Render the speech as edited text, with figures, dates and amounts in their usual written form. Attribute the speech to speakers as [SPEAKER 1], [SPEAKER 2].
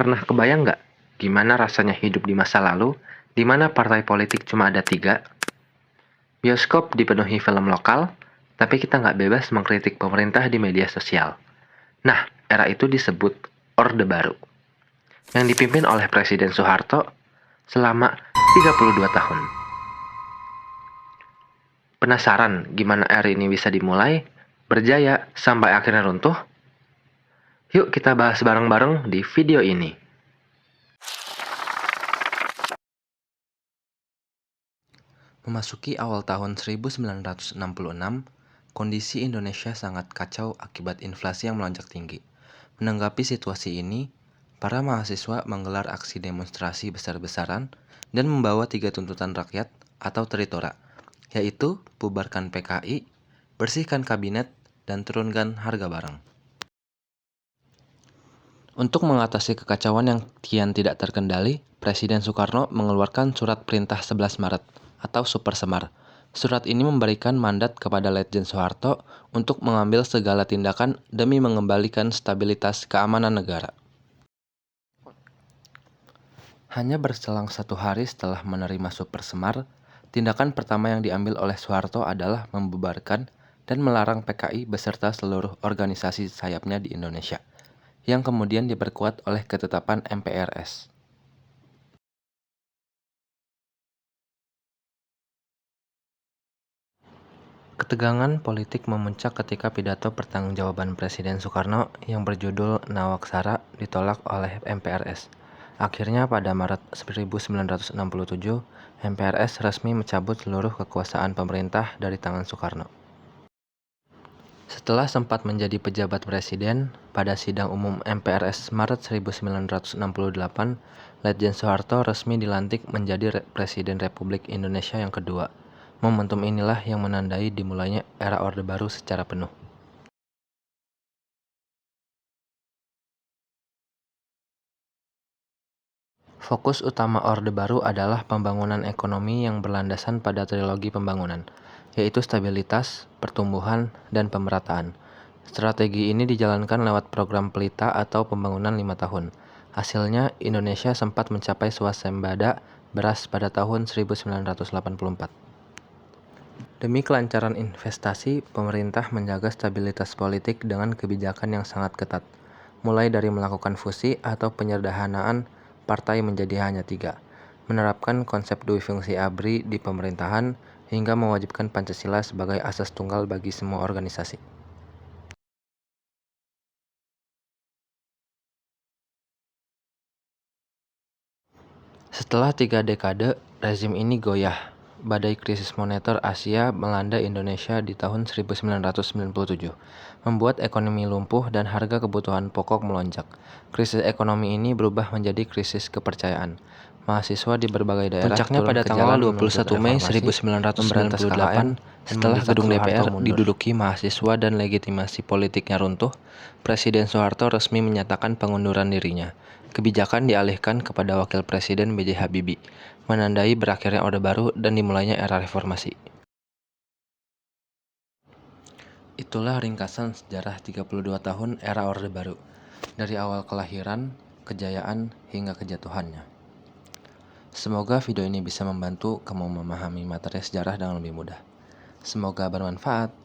[SPEAKER 1] Pernah kebayang nggak gimana rasanya hidup di masa lalu, di mana partai politik cuma ada 3, bioskop dipenuhi film lokal, tapi kita nggak bebas mengkritik pemerintah di media sosial. Nah, era itu disebut Orde Baru, yang dipimpin oleh Presiden Soeharto selama 32 tahun. Penasaran gimana era ini bisa dimulai, berjaya, sampai akhirnya runtuh? Yuk kita bahas bareng-bareng di video ini. Memasuki awal tahun 1966, kondisi Indonesia sangat kacau akibat inflasi yang melonjak tinggi. Menanggapi situasi ini, para mahasiswa menggelar aksi demonstrasi besar-besaran dan membawa 3 tuntutan rakyat atau teritora, yaitu bubarkan PKI, bersihkan kabinet, dan turunkan harga barang. Untuk mengatasi kekacauan yang kian tidak terkendali, Presiden Soekarno mengeluarkan Surat Perintah 11 Maret atau Super Semar. Surat ini memberikan mandat kepada Letjen Soeharto untuk mengambil segala tindakan demi mengembalikan stabilitas keamanan negara. Hanya berselang 1 hari setelah menerima Super Semar, tindakan pertama yang diambil oleh Soeharto adalah membubarkan dan melarang PKI beserta seluruh organisasi sayapnya di Indonesia, yang kemudian diperkuat oleh ketetapan MPRS. Ketegangan politik memuncak ketika pidato pertanggungjawaban Presiden Soekarno yang berjudul Nawaksara ditolak oleh MPRS. Akhirnya pada Maret 1967, MPRS resmi mencabut seluruh kekuasaan pemerintah dari tangan Soekarno. Setelah sempat menjadi pejabat presiden, pada sidang umum MPRS Maret 1968, Letjen Soeharto resmi dilantik menjadi Presiden Republik Indonesia yang kedua. Momentum inilah yang menandai dimulainya era Orde Baru secara penuh. Fokus utama Orde Baru adalah pembangunan ekonomi yang berlandasan pada trilogi pembangunan, yaitu stabilitas, pertumbuhan, dan pemerataan. Strategi ini dijalankan lewat program Pelita atau pembangunan 5 tahun. Hasilnya, Indonesia sempat mencapai swasembada beras pada tahun 1984. Demi kelancaran investasi, pemerintah menjaga stabilitas politik dengan kebijakan yang sangat ketat, mulai dari melakukan fusi atau penyederhanaan partai menjadi hanya 3, menerapkan konsep dui fungsi ABRI di pemerintahan, hingga mewajibkan Pancasila sebagai asas tunggal bagi semua organisasi. Setelah 3 dekade, rezim ini goyah. Badai krisis moneter Asia melanda Indonesia di tahun 1997, membuat ekonomi lumpuh dan harga kebutuhan pokok melonjak. Krisis ekonomi ini berubah menjadi krisis kepercayaan. Mahasiswa di berbagai daerah
[SPEAKER 2] Puncaknya
[SPEAKER 1] turun
[SPEAKER 2] pada
[SPEAKER 1] ke
[SPEAKER 2] tanggal
[SPEAKER 1] jalan
[SPEAKER 2] 21 Mei 1998, setelah gedung DPR diduduki mahasiswa dan legitimasi politiknya runtuh, Presiden Soeharto resmi menyatakan pengunduran dirinya. Kebijakan dialihkan kepada Wakil Presiden B.J. Habibie, menandai berakhirnya Orde Baru dan dimulainya era reformasi. Itulah ringkasan sejarah 32 tahun era Orde Baru, dari awal kelahiran, kejayaan, hingga kejatuhannya. Semoga video ini bisa membantu kamu memahami materi sejarah dengan lebih mudah. Semoga bermanfaat.